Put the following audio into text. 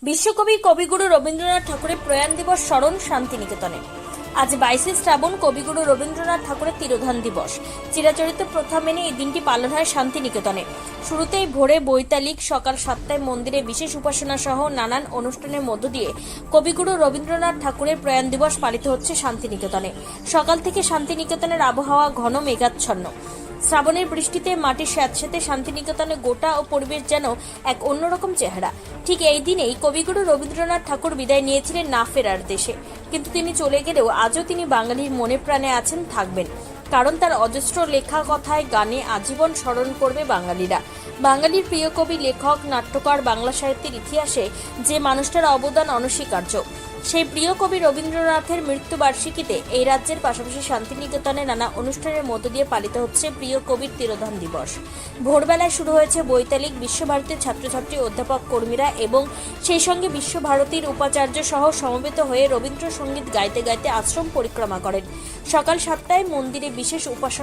বিশ্বকবি কবিগুরু রবীন্দ্রনাথ ঠাকুরের প্রয়াণ দিবস স্মরণ শান্তিনিকেতনে। আজ 22শে শ্রাবণ কবিগুরু রবীন্দ্রনাথ ঠাকুরের তিরোধান দিবস। চিরাচরিত প্রথা মেনে এই দিনটি পালন হয় শান্তিনিকেতনে। শুরুতেই ভোরে বৈতালিক, সকাল 7টায় মন্দিরে বিশেষ উপাসনা সহ নানান অনুষ্ঠানের মধ্য দিয়ে কবিগুরু রবীন্দ্রনাথ ঠাকুরের প্রয়াণ দিবস পালিত হচ্ছে শান্তিনিকেতনে। সকাল থেকে শান্তিনিকেতনের আবহাওয়া ঘন মেঘাচ্ছন্ন। শ্রাবণের বৃষ্টিতে মাটির স্যাঁতস্যাঁতে শান্তিনিকেতনে গোটা ও পরিবেশ যেন এক অন্যরকম চেহারা। ঠিক এই দিনেই কবিগুরু রবীন্দ্রনাথ ঠাকুর বিদায় নিয়েছিলেন না ফেরার দেশে, কিন্তু তিনি চলে গেলেও আজও তিনি বাঙালির মনে প্রাণে আছেন, থাকবেন। কারণ তার অজস্র লেখা, কথায়, গানে আজীবন স্মরণ করবে বাঙালিরা। বাঙালির প্রিয় কবি, লেখক, নাট্যকার, বাংলা সাহিত্যের ইতিহাসে যে মানুষটার অবদান অনস্বীকার্য, সেই প্রিয় কবি রবীন্দ্রনাথের মৃত্যুবার্ষিকীতে এই রাজ্যের পাশাপাশি শান্তিনিকেতনে নানা অনুষ্ঠানের মধ্য দিয়ে পালিত হচ্ছে প্রিয় কবির তিরোধান দিবস। ভোরবেলায় শুরু হয়েছে বৈতালিক। বিশ্বভারতীর ছাত্রছাত্রী, অধ্যাপক, কর্মীরা এবং সেই সঙ্গে বিশ্বভারতীর উপাচার্য সহ সমবেত হয়ে রবীন্দ্রসঙ্গীত গাইতে গাইতে আশ্রম পরিক্রমা করেন। সকাল 7টায় মন্দিরে বিশেষ উপাসনা